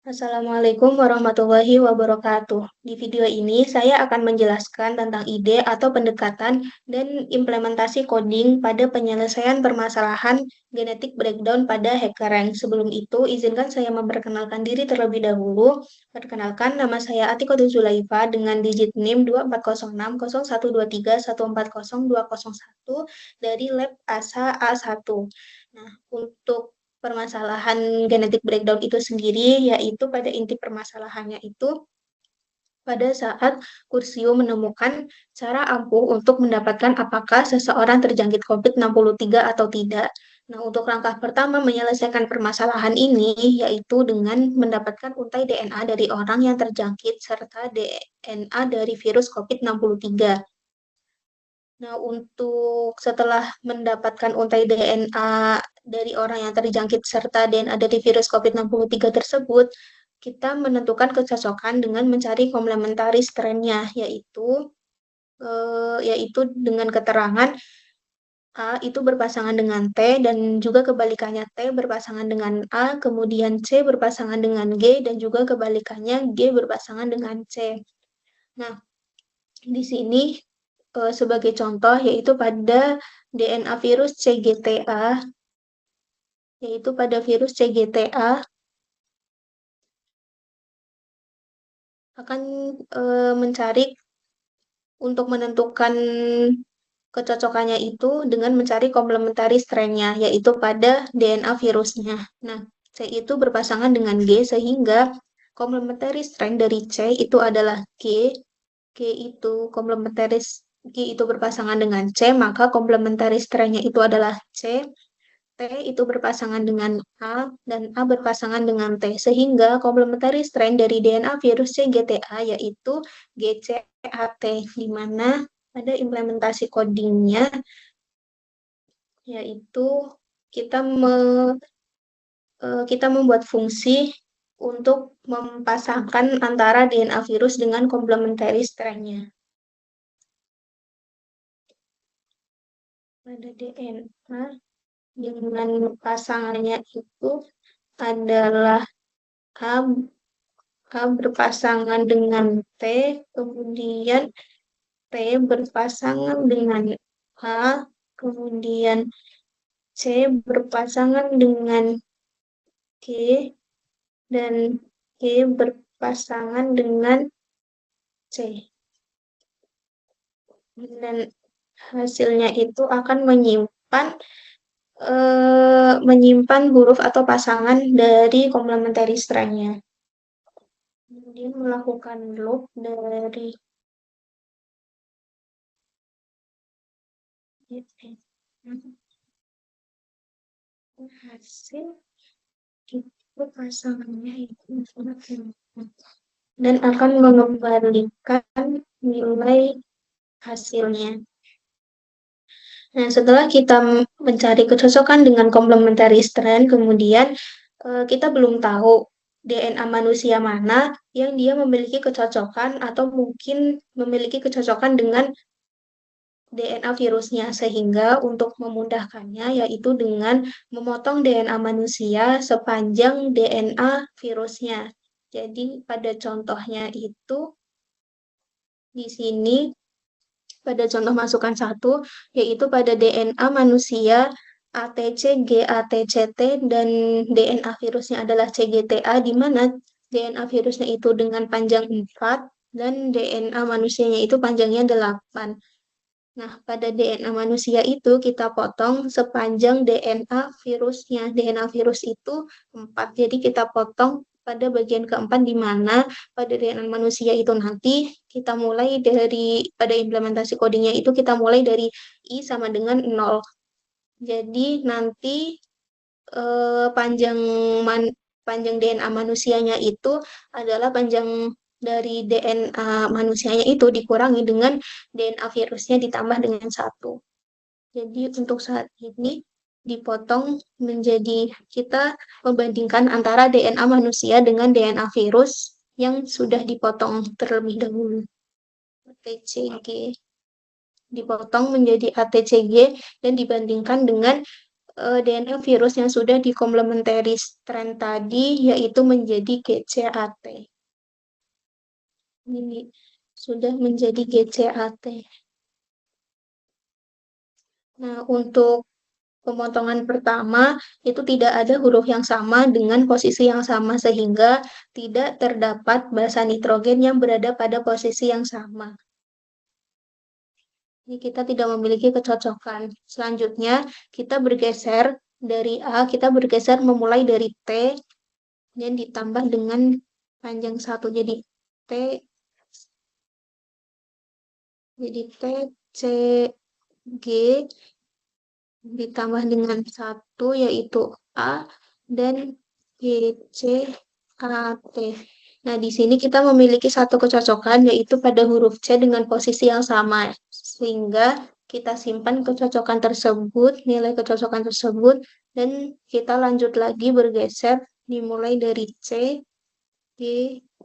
Assalamualaikum warahmatullahi wabarakatuh. Di video ini, saya akan menjelaskan tentang ide atau pendekatan dan implementasi coding pada penyelesaian permasalahan genetic breakdown pada HackerRank. Sebelum itu, izinkan saya memperkenalkan diri terlebih dahulu. Perkenalkan, nama saya Atikotul Zulaifa dengan digit NIM 24060123140201 dari Lab ASA A1. Nah, untuk permasalahan genetic breakdown itu sendiri, yaitu pada inti permasalahannya itu pada saat Kursio menemukan cara ampuh untuk mendapatkan apakah seseorang terjangkit COVID-63 atau tidak. Nah, untuk langkah pertama menyelesaikan permasalahan ini yaitu dengan mendapatkan untai DNA dari orang yang terjangkit serta DNA dari virus COVID-63. Nah, untuk setelah mendapatkan untai DNA dari orang yang terjangkit serta DNA dari virus COVID-63 tersebut, kita menentukan kecocokan dengan mencari komplementari strain-nya, yaitu dengan keterangan A itu berpasangan dengan T dan juga kebalikannya T berpasangan dengan A, kemudian C berpasangan dengan G dan juga kebalikannya G berpasangan dengan C. Nah, di sini sebagai contoh yaitu pada DNA virus CGTA, yaitu pada virus CGTA akan mencari untuk menentukan kecocokannya itu dengan mencari komplementari strain-nya, yaitu pada DNA virusnya. Nah, C itu berpasangan dengan G sehingga komplementari strain dari C itu adalah G. G itu berpasangan dengan C, maka komplementari strain-nya itu adalah C. T itu berpasangan dengan A dan A berpasangan dengan T, sehingga komplementari strain dari DNA virus CGTA yaitu GCAT, di mana ada implementasi codingnya yaitu kita kita membuat fungsi untuk mempasangkan antara DNA virus dengan komplementari strain-nya. Pada DNA dengan pasangannya itu adalah A, A berpasangan dengan T, kemudian T berpasangan dengan A, kemudian C berpasangan dengan G, dan G berpasangan dengan C. Dan hasilnya itu akan menyimpan huruf atau pasangan dari komplementari strain-nya. Kemudian melakukan loop dari hasil itu pasangannya itu dan akan mengembalikan nilai hasilnya. Nah, setelah kita mencari kecocokan dengan komplementari strain, kemudian kita belum tahu DNA manusia mana yang dia memiliki kecocokan atau mungkin memiliki kecocokan dengan DNA virusnya, sehingga untuk memudahkannya yaitu dengan memotong DNA manusia sepanjang DNA virusnya. Jadi pada contohnya itu di sini pada contoh masukan 1 yaitu pada DNA manusia ATC, GATCT dan DNA virusnya adalah CGTA, di mana DNA virusnya itu dengan panjang 4 dan DNA manusianya itu panjangnya 8. Nah, pada DNA manusia itu kita potong sepanjang DNA virusnya. DNA virus itu 4, jadi kita potong pada bagian keempat, di mana pada DNA manusia itu nanti kita mulai dari, pada implementasi codingnya itu kita mulai dari I sama dengan 0. Jadi nanti panjang DNA manusianya itu adalah panjang dari DNA manusianya itu dikurangi dengan DNA virusnya ditambah dengan 1. Jadi untuk saat ini dipotong menjadi, kita membandingkan antara DNA manusia dengan DNA virus yang sudah dipotong terlebih dahulu. ATCG dipotong menjadi ATCG dan dibandingkan dengan DNA virus yang sudah di complementary strand tadi, yaitu menjadi GCAT. Ini sudah menjadi GCAT. Nah, untuk pemotongan pertama itu tidak ada huruf yang sama dengan posisi yang sama sehingga tidak terdapat basa nitrogen yang berada pada posisi yang sama. Ini kita tidak memiliki kecocokan. Selanjutnya kita bergeser dari A, kita bergeser memulai dari T dan ditambah dengan panjang satu T jadi T C G ditambah dengan satu yaitu A dan G C A T. Nah, di sini kita memiliki satu kecocokan yaitu pada huruf C dengan posisi yang sama. Sehingga kita simpan kecocokan tersebut, nilai kecocokan tersebut, dan kita lanjut lagi bergeser dimulai dari C, G,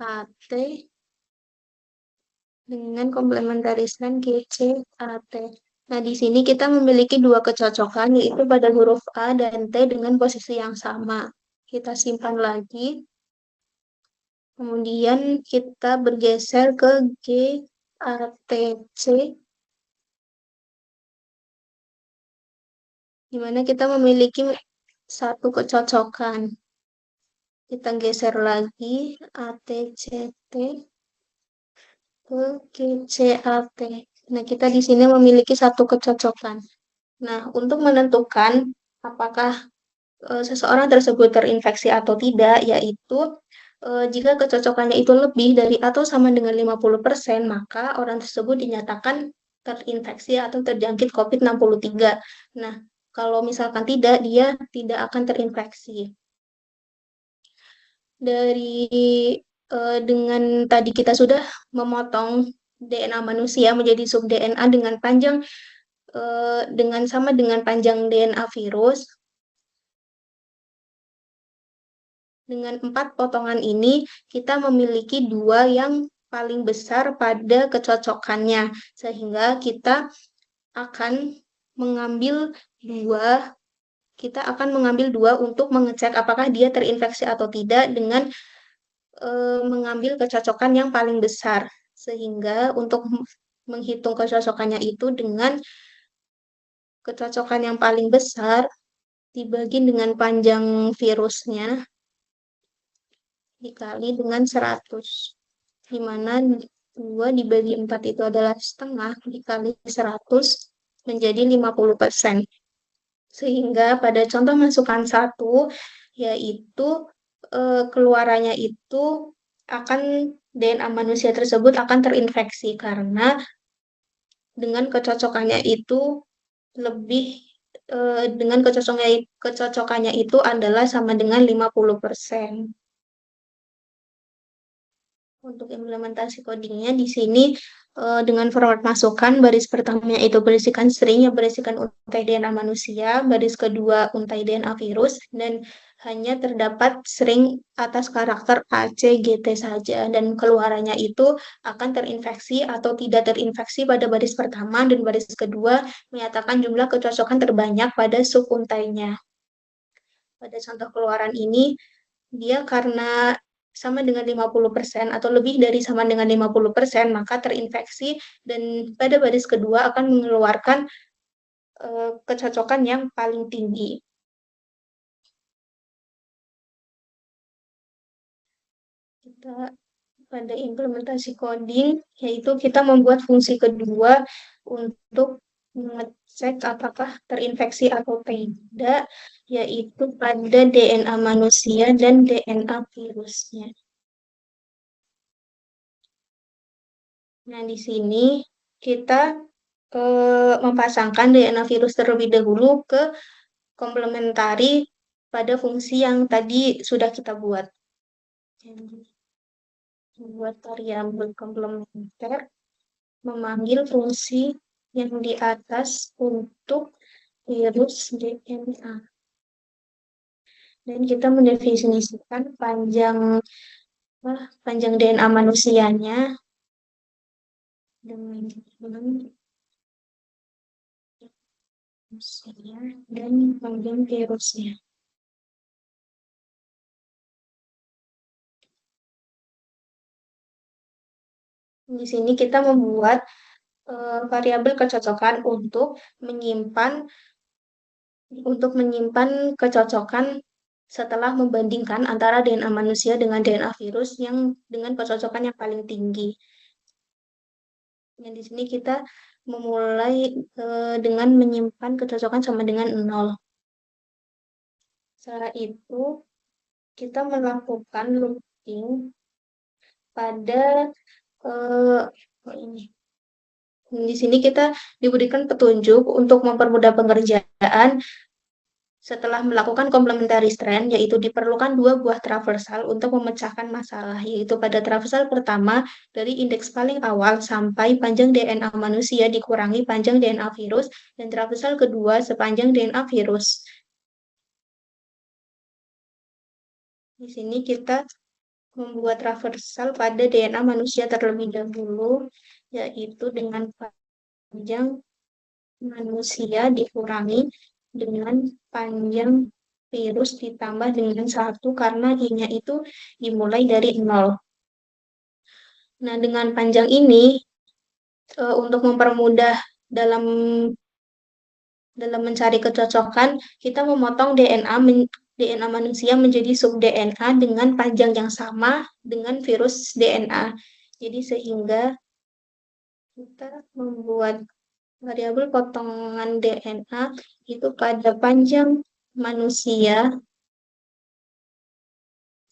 A, T dengan komplementaristan G, C, A, T. Nah, di sini kita memiliki dua kecocokan, yaitu pada huruf A dan T dengan posisi yang sama. Kita simpan lagi. Kemudian kita bergeser ke G, A, T, C, di mana kita memiliki satu kecocokan. Kita geser lagi A, T, C, T ke G, C, A, T. Nah, kita di sini memiliki satu kecocokan. Nah, untuk menentukan apakah seseorang tersebut terinfeksi atau tidak, yaitu jika kecocokannya itu lebih dari atau sama dengan 50%, maka orang tersebut dinyatakan terinfeksi atau terjangkit COVID-63. Nah, kalau misalkan tidak, dia tidak akan terinfeksi. Dengan tadi kita sudah memotong DNA manusia menjadi sub DNA dengan panjang dengan sama dengan panjang DNA virus. Dengan 4 potongan ini, kita memiliki dua yang paling besar pada kecocokannya, sehingga kita akan mengambil dua, untuk mengecek apakah dia terinfeksi atau tidak dengan mengambil kecocokan yang paling besar. Sehingga untuk menghitung kecocokannya itu dengan kecocokan yang paling besar dibagi dengan panjang virusnya dikali dengan 100, di mana 2 dibagi 4 itu adalah setengah, dikali 100 menjadi 50%. Sehingga pada contoh masukan 1, yaitu keluarannya itu akan DNA manusia tersebut akan terinfeksi karena dengan kecocokannya itu lebih dengan kecocokannya itu adalah sama dengan 50%. Untuk implementasi codingnya di sini dengan format masukan, baris pertamanya itu berisikan string yang berisikan untai DNA manusia, baris kedua untai DNA virus, dan hanya terdapat string atas karakter A, C, G, T saja, dan keluarannya itu akan terinfeksi atau tidak terinfeksi pada baris pertama, dan baris kedua menyatakan jumlah kecocokan terbanyak pada subuntainya. Pada contoh keluaran ini, dia karena sama dengan 50% atau lebih dari sama dengan 50%, maka terinfeksi dan pada baris kedua akan mengeluarkan kecocokan yang paling tinggi. Kita pada implementasi coding, yaitu kita membuat fungsi kedua untuk mengecek apakah terinfeksi atau tidak, yaitu pada DNA manusia dan DNA virusnya. Nah, di sini kita mempasangkan DNA virus terlebih dahulu ke komplementari pada fungsi yang tadi sudah kita buat. Buat variabel komplementer memanggil fungsi yang di atas untuk virus DNA. Dan kita mendefinisikan panjang DNA manusianya dengan usia dan panjang virusnya. Di sini kita membuat variabel kecocokan untuk menyimpan kecocokan setelah membandingkan antara DNA manusia dengan DNA virus yang dengan kecocokan yang paling tinggi. Yang di sini kita memulai dengan menyimpan kecocokan sama dengan 0. Setelah itu kita melakukan looping pada ini. Di sini kita diberikan petunjuk untuk mempermudah pengerjaan setelah melakukan complementary strand, yaitu diperlukan dua buah traversal untuk memecahkan masalah, yaitu pada traversal pertama dari indeks paling awal sampai panjang DNA manusia dikurangi panjang DNA virus, dan traversal kedua sepanjang DNA virus. Di sini kita membuat traversal pada DNA manusia terlebih dahulu, yaitu dengan panjang manusia dikurangi dengan panjang virus ditambah dengan 1 karena I-nya itu dimulai dari 0. Nah, dengan panjang ini untuk mempermudah dalam mencari kecocokan, kita memotong DNA manusia menjadi sub DNA dengan panjang yang sama dengan virus DNA. Jadi sehingga kita membuat variabel potongan DNA itu pada panjang manusia.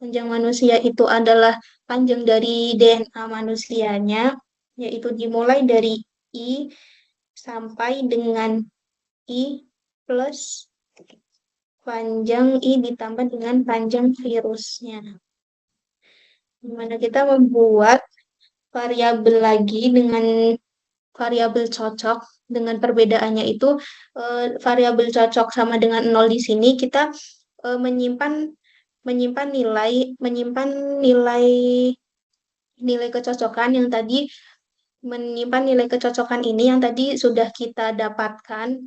Panjang manusia itu adalah panjang dari DNA manusianya, yaitu dimulai dari I sampai dengan I plus panjang I ditambah dengan panjang virusnya. Dimana kita membuat variabel lagi dengan variabel cocok, dengan perbedaannya itu variabel cocok sama dengan 0 di sini kita menyimpan nilai kecocokan yang tadi menyimpan nilai kecocokan ini yang tadi sudah kita dapatkan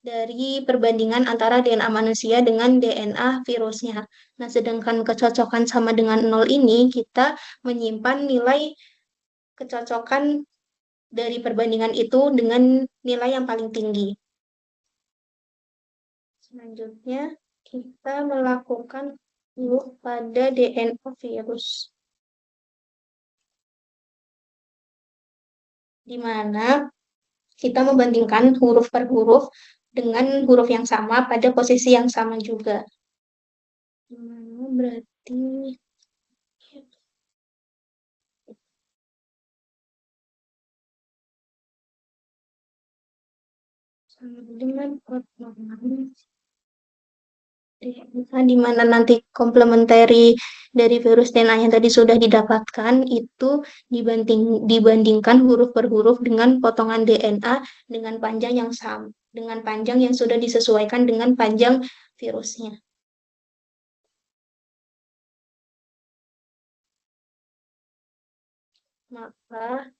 dari perbandingan antara DNA manusia dengan DNA virusnya. Nah, sedangkan kecocokan sama dengan 0 ini kita menyimpan nilai kecocokan dari perbandingan itu dengan nilai yang paling tinggi. Selanjutnya, kita melakukan loop pada DNA virus, di mana kita membandingkan huruf per huruf dengan huruf yang sama pada posisi yang sama juga. Berarti sama dengan potongan di mana nanti komplementari dari virus DNA yang tadi sudah didapatkan itu dibandingkan huruf per huruf dengan potongan DNA dengan panjang yang sama, dengan panjang yang sudah disesuaikan dengan panjang virusnya. Maka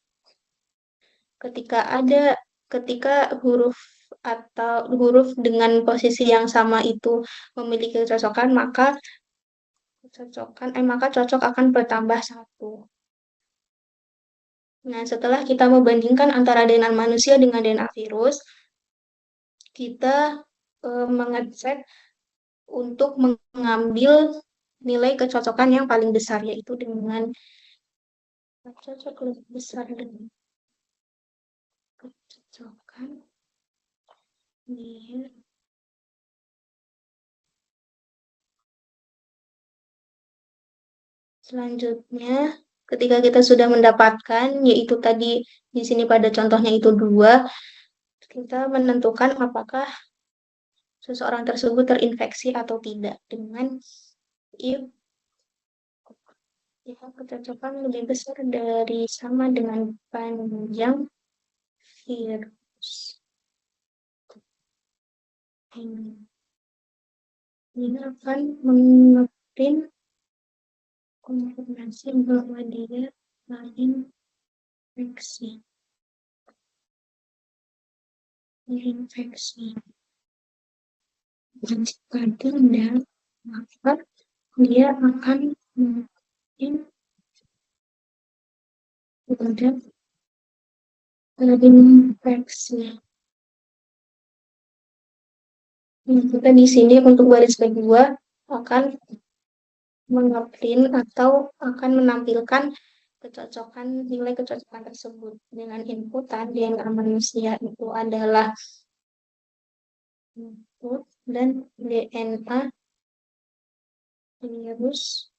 ketika huruf atau huruf dengan posisi yang sama itu memiliki kecocokan, maka cocok akan bertambah 1. Nah, setelah kita membandingkan antara DNA manusia dengan DNA virus, kita mengecek untuk mengambil nilai kecocokan yang paling besar, yaitu dengan cocok lebih besar dengan kecocokan di selanjutnya. Ketika kita sudah mendapatkan, yaitu tadi di sini pada contohnya itu 2, kita menentukan apakah seseorang tersebut terinfeksi atau tidak dengan if kecocokan lebih besar dari sama dengan panjang virus. Ini akan mengeprint konfirmasi bahwa dia terinfeksi. terinfeksi. Jika tidak, maka dia akan mungkin pada terinfeksi. Kita di sini untuk baris kedua akan mengeprint atau akan menampilkan nilai kecocokan tersebut dengan inputan DNA manusia itu adalah input dan DNA virus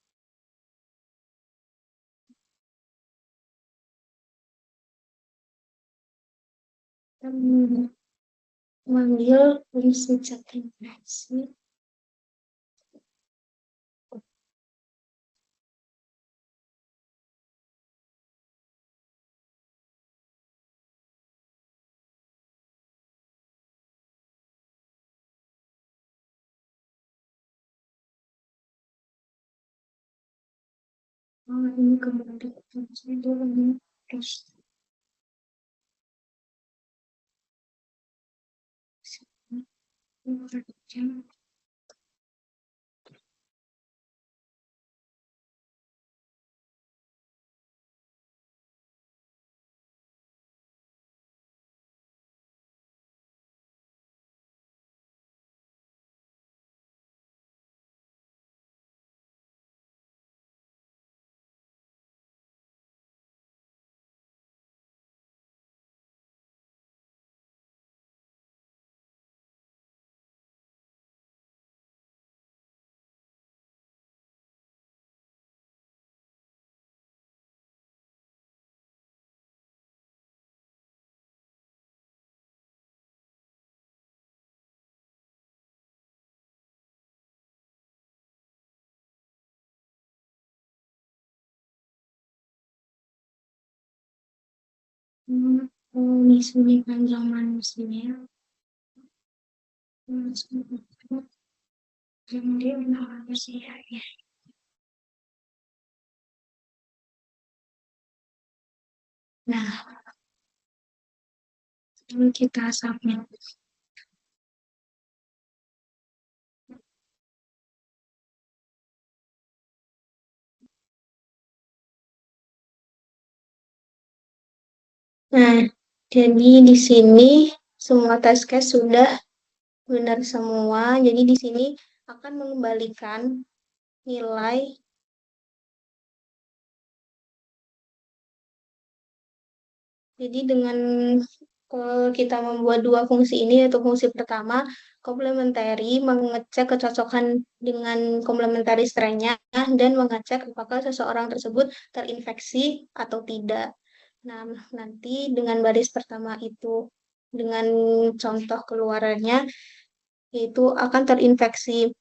memanggil fungsi cek infeksi ini kemudian terus mengisi panjang manusia kemudian manusia ya. Nah, ini kita submit. Nah, jadi di sini semua test case sudah benar semua. Jadi di sini akan mengembalikan nilai. Jadi dengan kita membuat dua fungsi ini, yaitu fungsi pertama komplementari mengecek kecocokan dengan komplementari strain-nya dan mengecek apakah seseorang tersebut terinfeksi atau tidak. Nah, nanti dengan baris pertama itu dengan contoh keluarannya yaitu akan terinfeksi.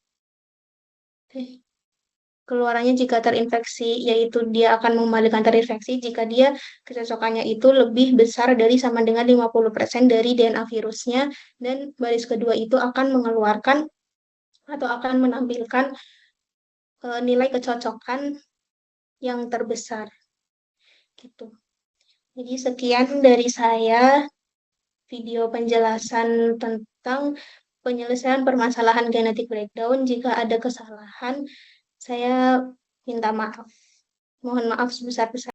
Keluarannya jika terinfeksi, yaitu dia akan mengembalikan terinfeksi jika dia kecocokannya itu lebih besar dari sama dengan 50% dari DNA virusnya, dan baris kedua itu akan mengeluarkan atau akan menampilkan nilai kecocokan yang terbesar. Gitu. Jadi sekian dari saya video penjelasan tentang penyelesaian permasalahan genetic breakdown. Jika ada kesalahan, saya minta maaf. Mohon maaf sebesar-besarnya.